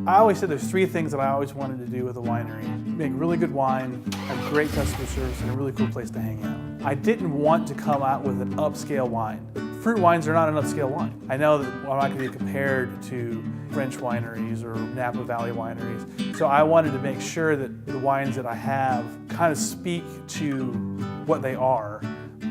I always said there's 3 things that I always wanted to do with a winery. Make really good wine, have great customer service, and a really cool place to hang out. I didn't want to come out with an upscale wine. Fruit wines are not an upscale wine. I know that I'm not going to be compared to French wineries or Napa Valley wineries. So I wanted to make sure that the wines that I have kind of speak to what they are.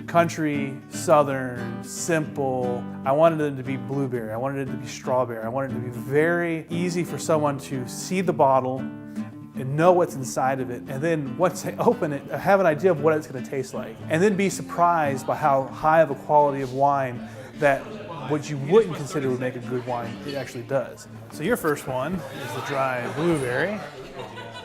Country, southern, simple. I wanted them to be blueberry. I wanted it to be strawberry. I wanted it to be very easy for someone to see the bottle and know what's inside of it. And then once they open it, have an idea of what it's going to taste like. And then be surprised by how high of a quality of wine that what you wouldn't consider would make a good wine, it actually does. So your first one is the dry blueberry.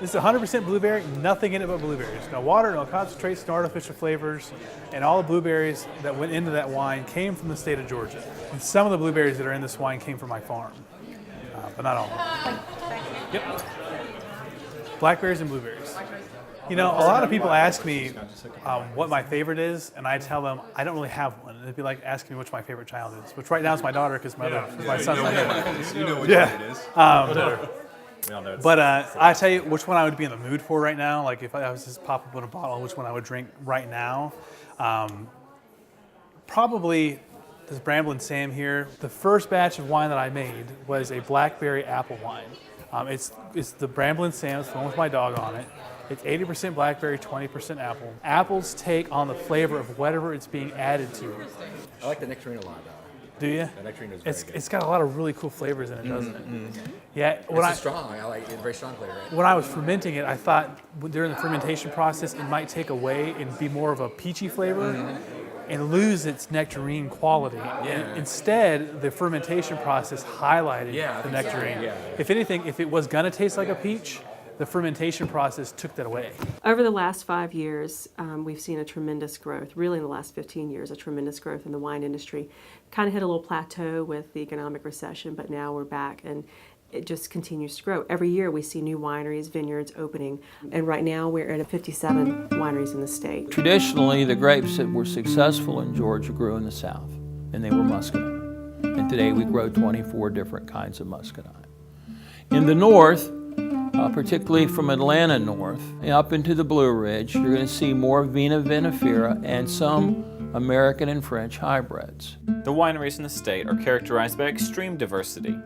This is 100% blueberry, nothing in it but blueberries. No water, no concentrates, no artificial flavors, and all the blueberries that went into that wine came from the state of Georgia. And some of the blueberries that are in this wine came from my farm, but not all of them. Yep. Blackberries and blueberries. You know, a lot of people ask me what my favorite is, and I tell them I don't really have one. It'd be like asking me which my favorite child is, which right now is my daughter because my son's not here. You know what it is. But I tell you which one I would be in the mood for right now. Like if I was just pop up in a bottle, which one I would drink right now. Probably this Bramble & Sam here. The first batch of wine that I made was a blackberry apple wine. It's the Bramble & Sam. It's the one with my dog on it. It's 80% blackberry, 20% apple. Apples take on the flavor of whatever it's being added to. I like the nectarine a lot, though. Do you? The nectarine is very good. It's got a lot of really cool flavors in it, doesn't it? Yeah. It's strong. I like it. It's very strong flavor. When I was fermenting it, I thought during the fermentation process it might take away and be more of a peachy flavor and lose its nectarine quality. And instead, the fermentation process highlighted the nectarine. If anything, if it was gonna taste like a peach, the fermentation process took that away. Over the last 5 years, we've seen a tremendous growth, really in the last 15 years, a tremendous growth in the wine industry. Kind of hit a little plateau with the economic recession, but now we're back and it just continues to grow. Every year we see new wineries, vineyards opening, and right now we're at 57 wineries in the state. Traditionally, the grapes that were successful in Georgia grew in the South, and they were muscadine. And today we grow 24 different kinds of muscadine. In the North, particularly from Atlanta north, up into the Blue Ridge, you're going to see more Vina vinifera and some American and French hybrids. The wineries in the state are characterized by extreme diversity.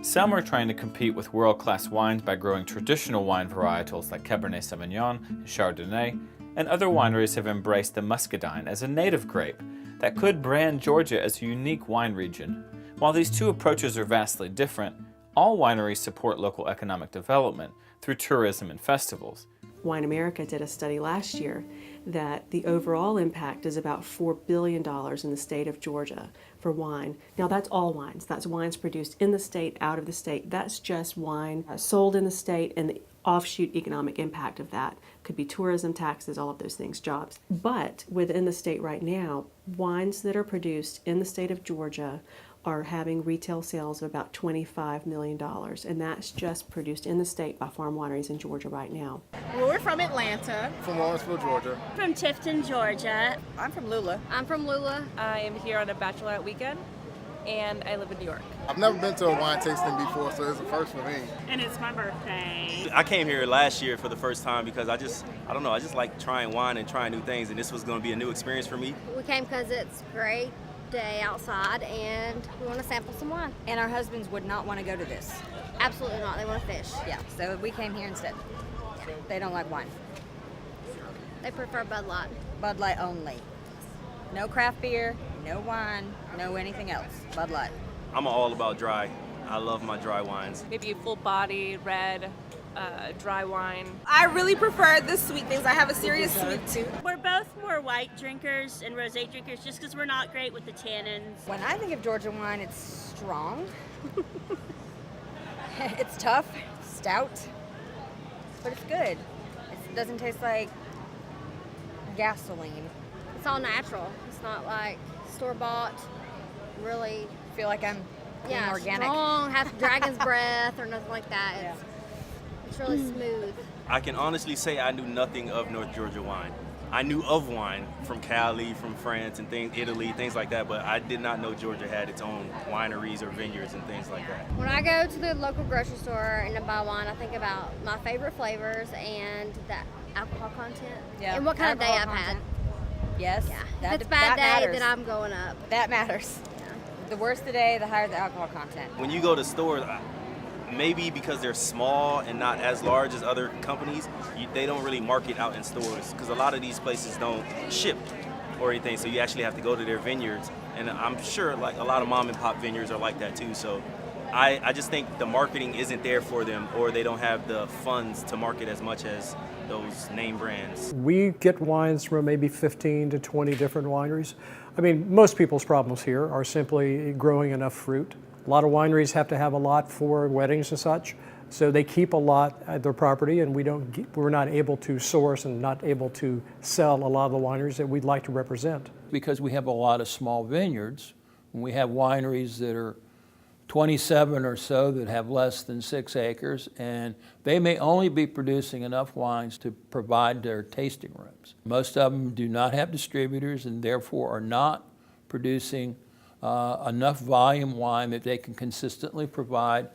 Some are trying to compete with world-class wines by growing traditional wine varietals like Cabernet Sauvignon and Chardonnay, and other wineries have embraced the muscadine as a native grape that could brand Georgia as a unique wine region. While these two approaches are vastly different, all wineries support local economic development through tourism and festivals. Wine America did a study last year that the overall impact is about $4 billion in the state of Georgia for wine. Now that's all wines. That's wines produced in the state, out of the state. That's just wine sold in the state, and the offshoot economic impact of that could be tourism, taxes, all of those things, jobs. But within the state right now, wines that are produced in the state of Georgia are having retail sales of about $25 million, and that's just produced in the state by farm wineries in Georgia right now. Well, we're from Atlanta. From Lawrenceville, Georgia. From Tifton, Georgia. I'm from Lula. I'm from Lula. I am here on a bachelorette weekend, and I live in New York. I've never been to a wine tasting before, so it's a first for me. And it's my birthday. I came here last year for the first time because I just like trying wine and trying new things, and this was going to be a new experience for me. We came because it's great day outside and we want to sample some wine. And our husbands would not want to go to this. Absolutely not. They want to fish. Yeah, so we came here instead. Yeah. They don't like wine. They prefer Bud Light. Bud Light only. No craft beer, no wine, no anything else. Bud Light. I'm all about dry. I love my dry wines. Maybe a full body, red, dry wine. I really prefer the sweet things. I have a serious sweet tooth. We're both more white drinkers and rosé drinkers just because we're not great with the tannins. When I think of Georgia wine, it's strong. It's tough, stout, but it's good. It doesn't taste like gasoline. It's all natural. It's not like store-bought, really. Feel like I'm being organic. Strong, have dragon's breath or nothing like that. It's really smooth. I can honestly say I knew nothing of North Georgia wine. I knew of wine from Cali, from France, and Italy, things like that, but I did not know Georgia had its own wineries or vineyards and things like that. When I go to the local grocery store and I buy wine, I think about my favorite flavors and the alcohol content and what kind of day I've had. Yes. Yeah. If it's a bad day, then I'm going up. That matters. The worse the day, the higher the alcohol content. When you go to stores, maybe because they're small and not as large as other companies, they don't really market out in stores because a lot of these places don't ship or anything, so you actually have to go to their vineyards. And I'm sure like a lot of mom and pop vineyards are like that too. So I just think the marketing isn't there for them, or they don't have the funds to market as much as those name brands. We get wines from maybe 15 to 20 different wineries. I mean, most people's problems here are simply growing enough fruit. A lot of wineries have to have a lot for weddings and such, so they keep a lot at their property, and we're not able to source and not able to sell a lot of the wineries that we'd like to represent. Because we have a lot of small vineyards, and we have wineries that are 27 or so that have less than 6 acres, and they may only be producing enough wines to provide their tasting rooms. Most of them do not have distributors and therefore are not producing enough volume wine that they can consistently provide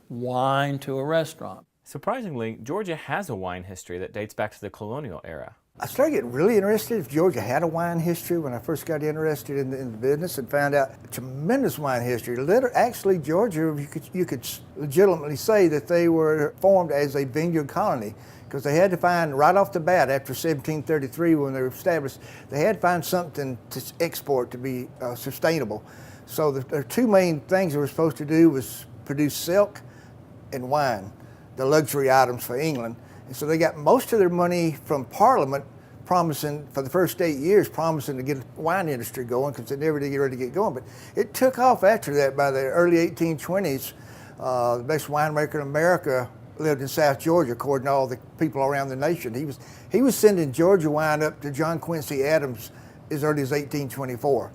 wine to a restaurant. Surprisingly, Georgia has a wine history that dates back to the colonial era. I started getting really interested if Georgia had a wine history when I first got interested in the business, and found out a tremendous wine history. Actually, Georgia, you could legitimately say that they were formed as a vineyard colony, because they had to find, right off the bat after 1733 when they were established, they had to find something to export to be sustainable. So the two main things they were supposed to do was produce silk and wine, the luxury items for England. And so they got most of their money from Parliament, promising, for the first 8 years, promising to get the wine industry going, because they never did get ready to get going. But it took off after that. By the early 1820s, the best winemaker in America lived in South Georgia, according to all the people around the nation. He was sending Georgia wine up to John Quincy Adams as early as 1824.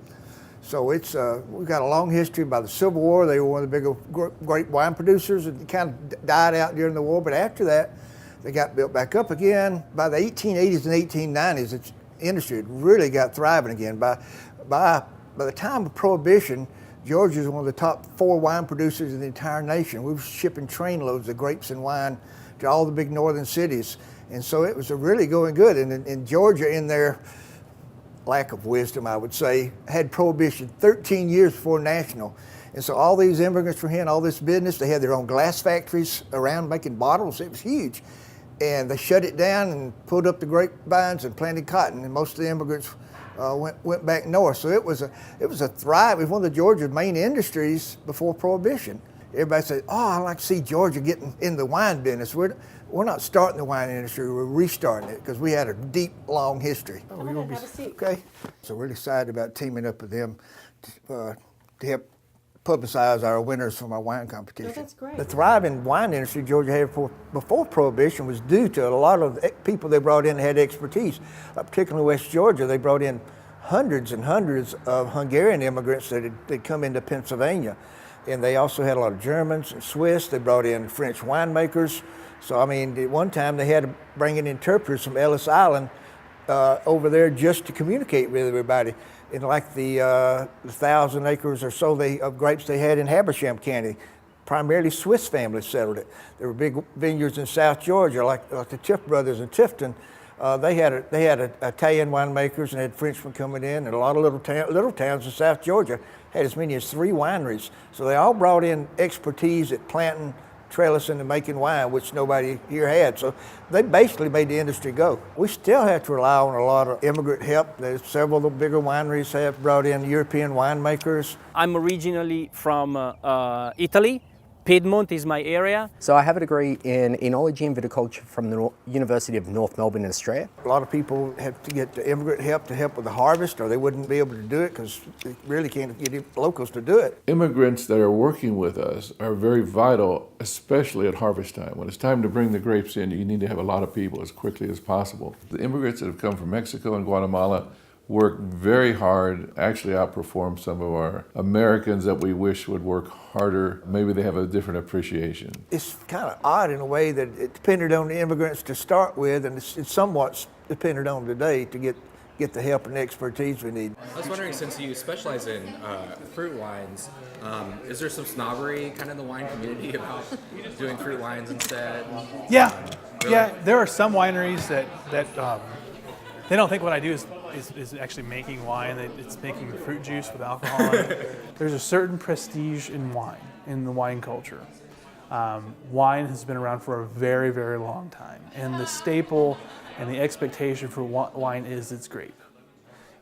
So we've got a long history. By the Civil War, they were one of the bigger great wine producers, and kind of died out during the war. But after that, they got built back up again. By the 1880s and 1890s, the industry had really got thriving again. By the time of Prohibition, Georgia is one of the top 4 wine producers in the entire nation. We were shipping trainloads of grapes and wine to all the big northern cities. And so it was really going good. And in Georgia, in their lack of wisdom, I would say, had Prohibition 13 years before national. And so all these immigrants were here and all this business. They had their own glass factories around making bottles. It was huge. And they shut it down and pulled up the grapevines and planted cotton. And most of the immigrants went back north. So it was a thrive. It was one of Georgia's main industries before Prohibition. Everybody said, "Oh, I like to see Georgia getting in the wine business." We're not starting the wine industry. We're restarting it because we had a deep, long history. Come on in, have a seat. Okay. So we're really excited about teaming up with them to help publicize our winners from our wine competition. Oh, that's great. The thriving wine industry Georgia had before Prohibition was due to a lot of the people they brought in that had expertise. Particularly in West Georgia, they brought in hundreds and hundreds of Hungarian immigrants that had come into Pennsylvania. And they also had a lot of Germans and Swiss. They brought in French winemakers. So, I mean, at one time they had to bring in interpreters from Ellis Island over there just to communicate with everybody. And like the 1,000 acres or so of grapes they had in Habersham County, primarily Swiss families settled it. There were big vineyards in South Georgia, like the Tiff brothers in Tifton. They had Italian winemakers and had Frenchmen coming in, and a lot of little towns in South Georgia had as many as 3 wineries. So they all brought in expertise at planting, trellising, and making wine, which nobody here had. So they basically made the industry go. We still have to rely on a lot of immigrant help. There's several of the bigger wineries have brought in European winemakers. I'm originally from Italy. Piedmont is my area. So I have a degree in enology and viticulture from the University of North Melbourne in Australia. A lot of people have to get the immigrant help to help with the harvest, or they wouldn't be able to do it because they really can't get locals to do it. Immigrants that are working with us are very vital, especially at harvest time. When it's time to bring the grapes in, you need to have a lot of people as quickly as possible. The immigrants that have come from Mexico and Guatemala work very hard, actually outperform some of our Americans that we wish would work harder. Maybe they have a different appreciation. It's kind of odd in a way that it depended on the immigrants to start with, and it's somewhat depended on today to get the help and expertise we need. I was wondering, since you specialize in fruit wines, is there some snobbery kind of in the wine community about doing fruit wines instead? Yeah, Really? yeah. There are some wineries that they don't think what I do is actually making wine. It's making fruit juice with alcohol in it. There's a certain prestige in wine, in the wine culture. Wine has been around for a very, very long time, and the staple and the expectation for wine is its grape.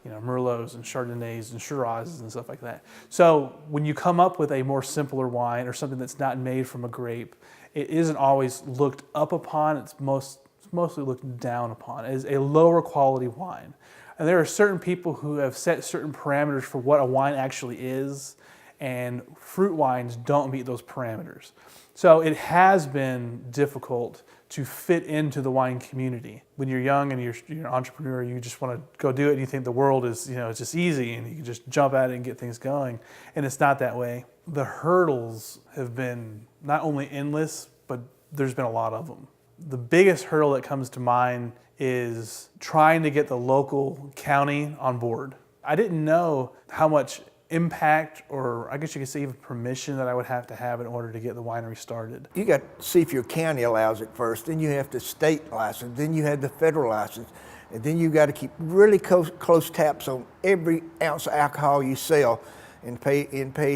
You know, Merlots and Chardonnays and Shirazes and stuff like that. So when you come up with a more simpler wine or something that's not made from a grape, it isn't always looked up upon. It's mostly looked down upon as a lower quality wine. And there are certain people who have set certain parameters for what a wine actually is, and fruit wines don't meet those parameters. So it has been difficult to fit into the wine community. When you're young and you're an entrepreneur, you just want to go do it and you think the world is, it's just easy and you can just jump at it and get things going. And it's not that way. The hurdles have been not only endless, but there's been a lot of them. The biggest hurdle that comes to mind is trying to get the local county on board. I didn't know how much impact, or I guess you could say even permission, that I would have to have in order to get the winery started. You got to see if your county allows it first, then you have the state license, then you have the federal license, and then you got to keep really close taps on every ounce of alcohol you sell and pay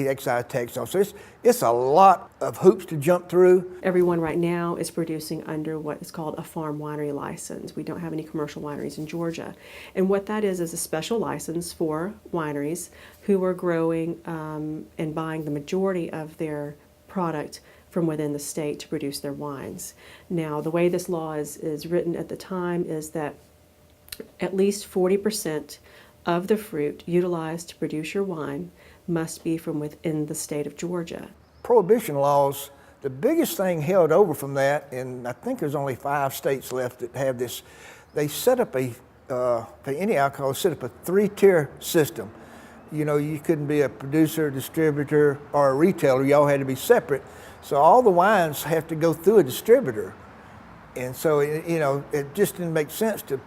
excise tax on. So it's a lot of hoops to jump through. Everyone right now is producing under what is called a farm winery license. We don't have any commercial wineries in Georgia. And what that is a special license for wineries who are growing and buying the majority of their product from within the state to produce their wines. Now, the way this law is written at the time is that at least 40% of the fruit utilized to produce your wine must be from within the state of Georgia. Prohibition laws, the biggest thing held over from that, and I think there's only 5 states left that have this, they set up for any alcohol, set up a 3-tier system. You know, you couldn't be a producer, distributor, or a retailer. You all had to be separate. So all the wines have to go through a distributor. And so, it just didn't make sense to,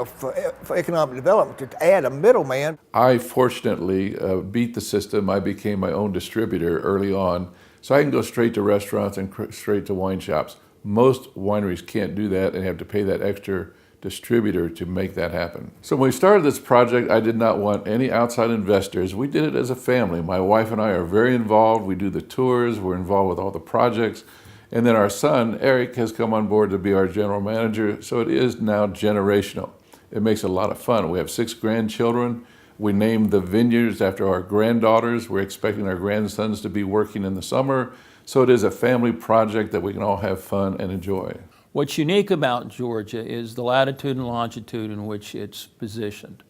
for economic development, to add a middleman. I fortunately beat the system. I became my own distributor early on, so I can go straight to restaurants and straight to wine shops. Most wineries can't do that and have to pay that extra distributor to make that happen. So when we started this project, I did not want any outside investors. We did it as a family. My wife and I are very involved. We do the tours. We're involved with all the projects. And then our son, Eric, has come on board to be our general manager, so it is now generational. It makes it a lot of fun. We have 6 grandchildren. We named the vineyards after our granddaughters. We're expecting our grandsons to be working in the summer. So it is a family project that we can all have fun and enjoy. What's unique about Georgia is the latitude and longitude in which it's positioned.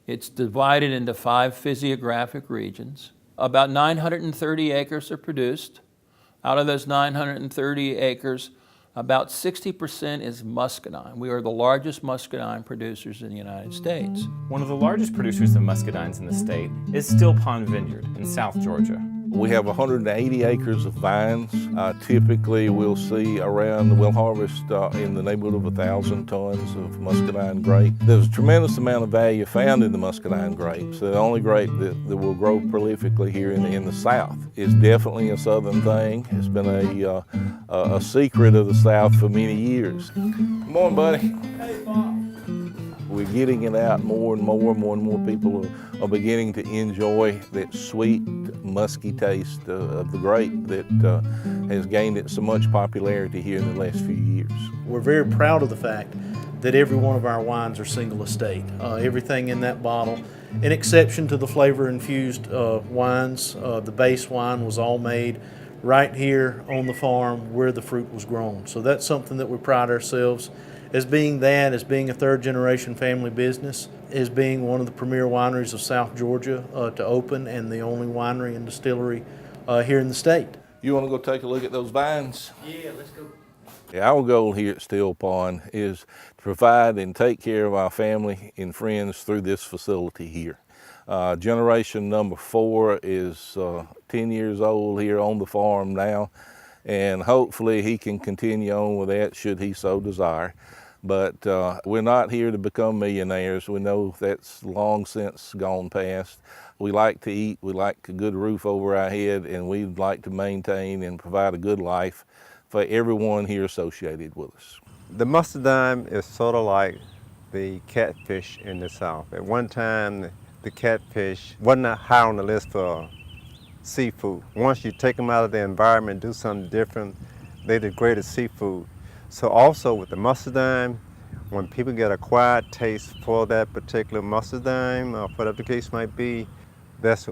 It's divided into 5 physiographic regions. About 930 acres are produced. Out of those 930 acres, about 60% is muscadine. We are the largest muscadine producers in the United States. One of the largest producers of muscadines in the state is Still Pond Vineyard in South Georgia. We have 180 acres of vines. Typically, we'll harvest in the neighborhood of 1,000 tons of muscadine grape. There's a tremendous amount of value found in the muscadine grapes. The only grape that will grow prolifically here in the South is definitely a Southern thing. It's been a secret of the South for many years. Come on, buddy. Hey, Bob. We're getting it out more and more people are beginning to enjoy that sweet, musky taste of the grape that has gained so much popularity here in the last few years. We're very proud of the fact that every one of our wines are single estate. Everything in that bottle, an exception to the flavor-infused wines, the base wine was all made right here on the farm where the fruit was grown. So that's something that we pride ourselves as being a third-generation family business, as being one of the premier wineries of South Georgia to open, and the only winery and distillery here in the state. You want to go take a look at those vines? Yeah, let's go. Our goal here at Still Pond is to provide and take care of our family and friends through this facility here. Generation number 4 is 10 years old here on the farm now, and hopefully he can continue on with that should he so desire. But we're not here to become millionaires. We know that's long since gone past. We like to eat, we like a good roof over our head, and we'd like to maintain and provide a good life for everyone here associated with us. The muscadine is sort of like the catfish in the South. At one time, the catfish wasn't high on the list for seafood. Once you take them out of the environment, do something different, they're the greatest seafood. So also with the muscadine, when people get a quiet taste for that particular muscadine, or whatever the case might be,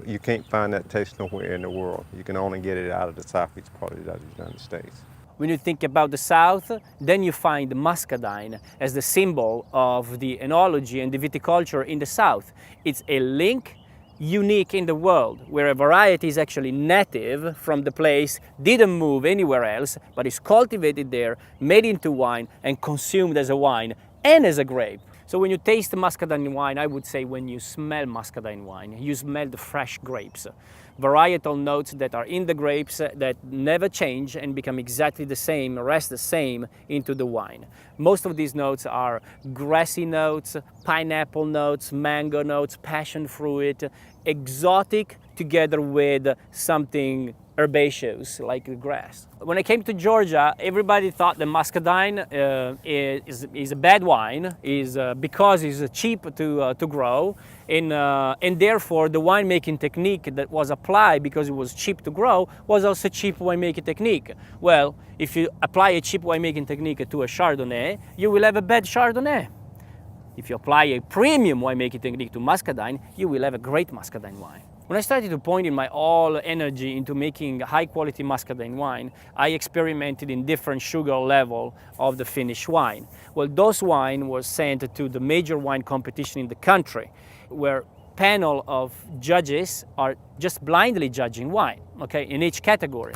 you can't find that taste nowhere in the world. You can only get it out of the southeast part of the United States. When you think about the South, then you find the muscadine as the symbol of the enology and the viticulture in the South. It's a link unique in the world, where a variety is actually native from the place, didn't move anywhere else, but is cultivated there, made into wine, and consumed as a wine and as a grape. So when you taste muscadine wine, I would say when you smell muscadine wine, you smell the fresh grapes. Varietal notes that are in the grapes that never change and become exactly the same, rest the same into the wine. Most of these notes are grassy notes, pineapple notes, mango notes, passion fruit, exotic together with something herbaceous like the grass. When I came to Georgia, everybody thought that muscadine is a bad wine, because it's cheap to grow, and therefore the winemaking technique that was applied because it was cheap to grow was also cheap winemaking technique. Well, if you apply a cheap winemaking technique to a Chardonnay, you will have a bad Chardonnay. If you apply a premium winemaking technique to muscadine, you will have a great muscadine wine. When I started to point in my all energy into making high quality muscadine wine, I experimented in different sugar level of the finished wine. Well, those wine was sent to the major wine competition in the country, where panel of judges are just blindly judging wine, okay, in each category.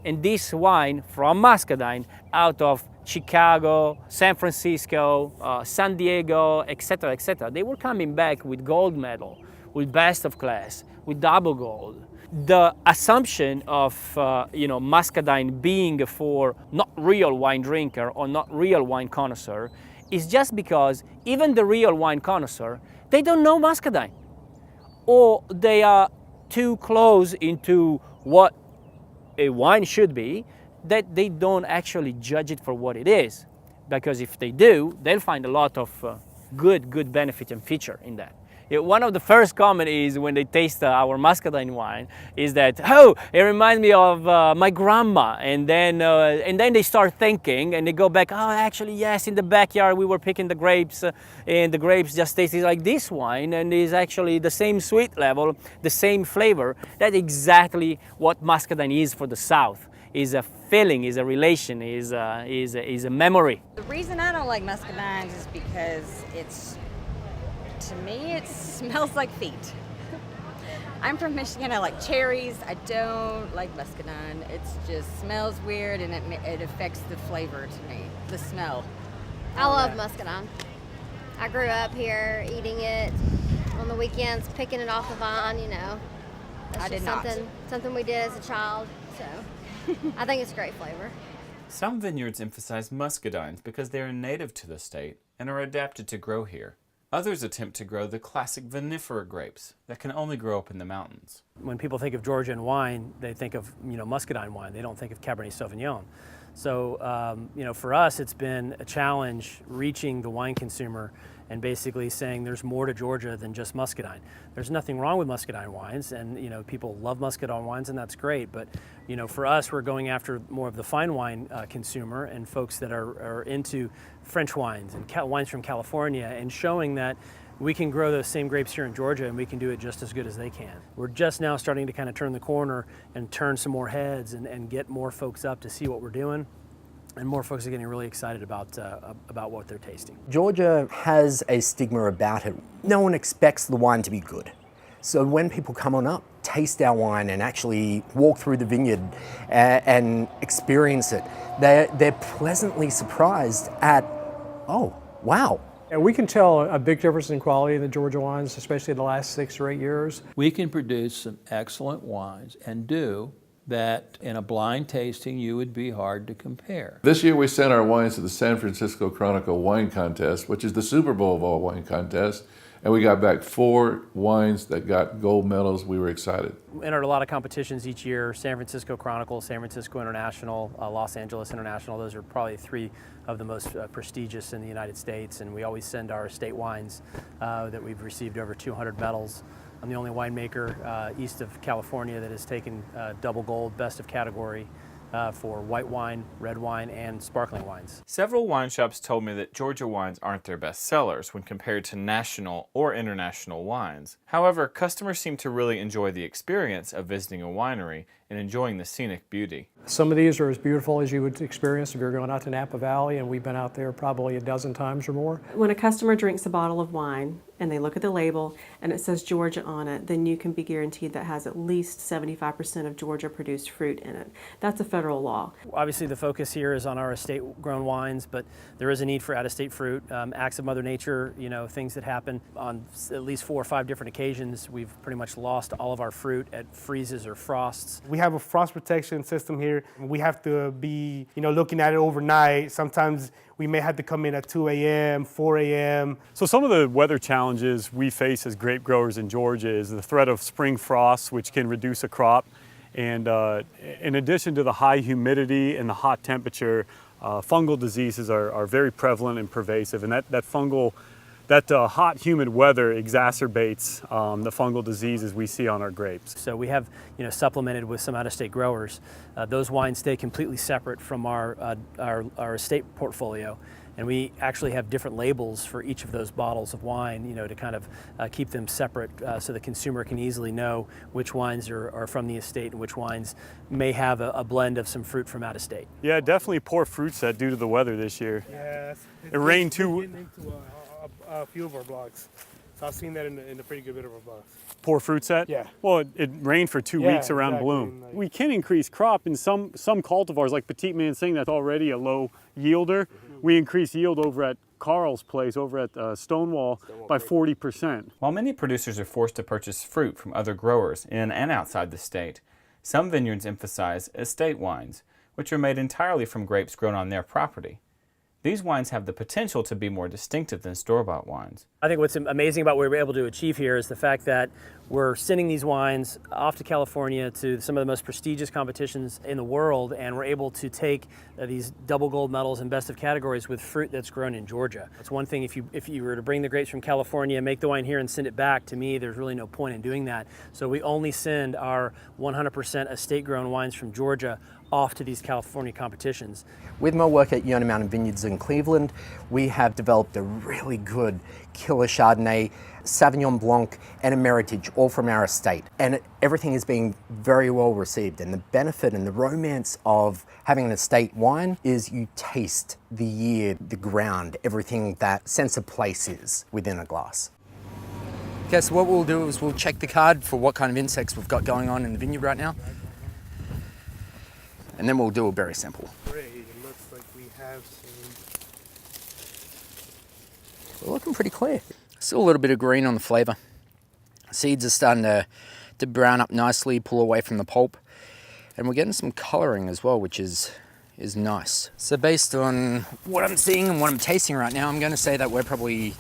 And this wine from muscadine out of Chicago, San Francisco, San Diego, etc., etc., they were coming back with gold medal, with best of class, with double gold. The assumption of muscadine being for not real wine drinker or not real wine connoisseur is just because even the real wine connoisseur, they don't know muscadine, or they are too close into what a wine should be that they don't actually judge it for what it is. Because if they do, they'll find a lot of good benefit and feature in that. One of the first comments is when they taste our muscadine wine is that, oh, it reminds me of my grandma. And then they start thinking and they go back, oh, actually, yes, in the backyard we were picking the grapes and the grapes just tasted like this wine and is actually the same sweet level, the same flavor. That's exactly what muscadine is for the South. Is a feeling, is a relation, is a memory. The reason I don't like muscadines is because to me, it smells like feet. I'm from Michigan, I like cherries. I don't like muscadine. It just smells weird and it affects the flavor to me, the smell. I love muscadine. I grew up here eating it on the weekends, picking it off the vine, That's I did something we did as a child, so I think it's a great flavor. Some vineyards emphasize muscadines because they are native to the state and are adapted to grow here. Others attempt to grow the classic vinifera grapes that can only grow up in the mountains. When people think of Georgian wine, they think of muscadine wine. They don't think of Cabernet Sauvignon. So for us, it's been a challenge reaching the wine consumer and basically saying there's more to Georgia than just muscadine. There's nothing wrong with muscadine wines, and people love muscadine wines, and that's great. But for us, we're going after more of the fine wine consumer and folks that are into French wines and wines from California, and showing that we can grow those same grapes here in Georgia and we can do it just as good as they can. We're just now starting to kind of turn the corner and turn some more heads and get more folks up to see what we're doing. And more folks are getting really excited about what they're tasting. Georgia has a stigma about it. No one expects the wine to be good. So when people come on up, taste our wine and actually walk through the vineyard and experience it, they're pleasantly surprised at, oh, wow. And we can tell a big difference in quality in the Georgia wines, especially in the last 6 or 8 years. We can produce some excellent wines and do that in a blind tasting you would be hard to compare. This year we sent our wines to the San Francisco Chronicle Wine Contest, which is the Super Bowl of all wine contests, and we got back 4 wines that got gold medals. We were excited. We entered a lot of competitions each year: San Francisco Chronicle, San Francisco International, Los Angeles International. Those are probably 3 of the most prestigious in the United States, and we always send our estate wines that we've received over 200 medals. I'm the only winemaker east of California that has taken double gold, best of category, for white wine, red wine, and sparkling wines. Several wine shops told me that Georgia wines aren't their best sellers when compared to national or international wines. However, customers seem to really enjoy the experience of visiting a winery and enjoying the scenic beauty. Some of these are as beautiful as you would experience if you're going out to Napa Valley, and we've been out there probably a dozen times or more. When a customer drinks a bottle of wine and they look at the label and it says Georgia on it, then you can be guaranteed that has at least 75% of Georgia produced fruit in it. That's a federal law. Obviously the focus here is on our estate grown wines, but there is a need for out-of-state fruit. Acts of Mother Nature, things that happen on at least 4 or 5 different occasions. We've pretty much lost all of our fruit at freezes or frosts. We have a frost protection system here. We have to be, looking at it overnight. Sometimes we may have to come in at 2 a.m., 4 a.m. So some of the weather challenges we face as grape growers in Georgia is the threat of spring frosts, which can reduce a crop. And in addition to the high humidity and the hot temperature, fungal diseases are very prevalent and pervasive. And that hot, humid weather exacerbates the fungal diseases we see on our grapes. So we have, supplemented with some out-of-state growers. Those wines stay completely separate from our estate portfolio, and we actually have different labels for each of those bottles of wine, to kind of keep them separate so the consumer can easily know which wines are from the estate and which wines may have a blend of some fruit from out-of-state. Yeah, definitely poor fruit set due to the weather this year. Yeah, it rained too. A few of our blocks. So I've seen that in a pretty good bit of our blocks. Poor fruit set? Yeah. Well, it rained for 2 weeks around bloom. We can increase crop in some cultivars, like Petit Mansing, that's already a low yielder. We increase yield over at Carl's place, over at Stonewall, by 40%. While many producers are forced to purchase fruit from other growers in and outside the state, some vineyards emphasize estate wines, which are made entirely from grapes grown on their property. These wines have the potential to be more distinctive than store-bought wines. I think what's amazing about what we're able to achieve here is the fact that we're sending these wines off to California to some of the most prestigious competitions in the world, and we're able to take these double gold medals and best of categories with fruit that's grown in Georgia. It's one thing if you were to bring the grapes from California, make the wine here and send it back. To me, there's really no point in doing that. So we only send our 100% estate grown wines from Georgia off to these California competitions. With my work at Yonah Mountain Vineyards in Cleveland, we have developed a really good killer Chardonnay, Sauvignon Blanc, and a Meritage, all from our estate. And everything is being very well received. And the benefit and the romance of having an estate wine is you taste the year, the ground, everything that sense of place is within a glass. Okay, so what we'll do is we'll check the card for what kind of insects we've got going on in the vineyard right now. And then we'll do it very simple. Great, it looks like we have some. We're looking pretty clear. Still a little bit of green on the flavor. Seeds are starting to brown up nicely, pull away from the pulp. And we're getting some coloring as well, which is nice. So based on what I'm seeing and what I'm tasting right now, I'm going to say that we're probably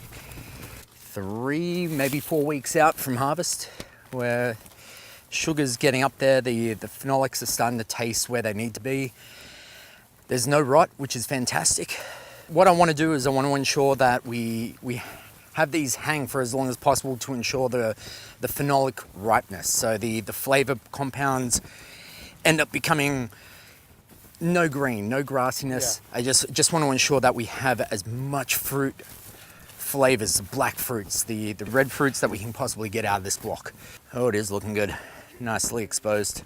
3, maybe 4 weeks out from harvest, where sugar's getting up there, the phenolics are starting to taste where they need to be. There's no rot, which is fantastic. What I want to do is I want to ensure that we have these hang for as long as possible to ensure the phenolic ripeness. So the flavor compounds end up becoming no green, no grassiness. Yeah. I just want to ensure that we have as much fruit flavors, the black fruits, the red fruits that we can possibly get out of this block. Oh, it is looking good. Nicely exposed.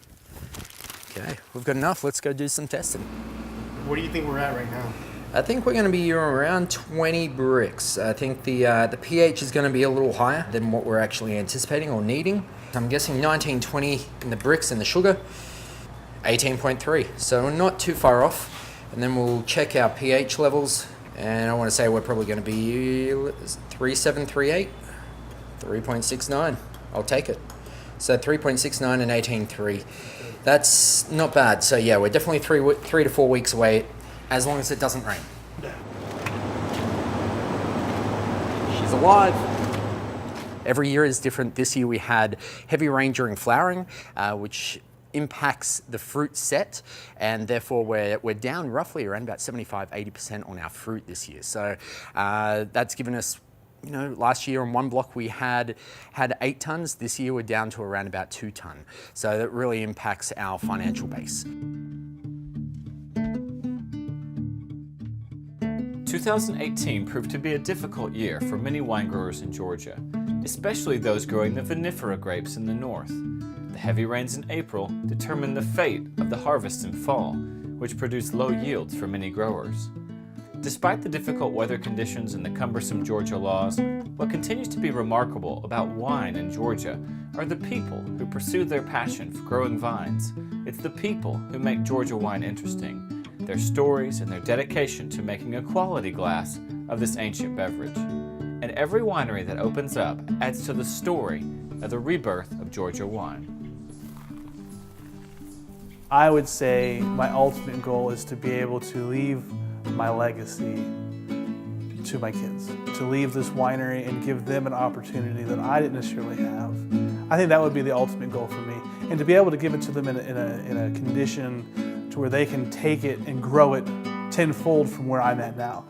Okay, we've got enough. Let's go do some testing. Where do you think we're at right now? I think we're going to be around 20 bricks. I think the pH is going to be a little higher than what we're actually anticipating or needing. I'm guessing 19, 20 in the bricks and the sugar, 18.3. So not too far off. And then we'll check our pH levels. And I want to say we're probably going to be 3738, 3.69. I'll take it. So 3.69 and 18.3. That's not bad. So yeah, we're definitely 3 to 4 weeks away, as long as it doesn't rain. She's alive. Every year is different. This year we had heavy rain during flowering, which impacts the fruit set, and therefore we're down roughly around about 75-80% on our fruit this year. So that's given us, you know, last year on one block we had 8 tons. This year we're down to around about 2 ton. So that really impacts our financial base. 2018 proved to be a difficult year for many wine growers in Georgia, especially those growing the vinifera grapes in the north. The heavy rains in April determined the fate of the harvest in fall, which produced low yields for many growers. Despite the difficult weather conditions and the cumbersome Georgia laws, what continues to be remarkable about wine in Georgia are the people who pursue their passion for growing vines. It's the people who make Georgia wine interesting, their stories and their dedication to making a quality glass of this ancient beverage. And every winery that opens up adds to the story of the rebirth of Georgia wine. I would say my ultimate goal is to be able to leave my legacy to my kids, to leave this winery and give them an opportunity that I didn't necessarily have. I think that would be the ultimate goal for me, and to be able to give it to them in a condition to where they can take it and grow it tenfold from where I'm at now.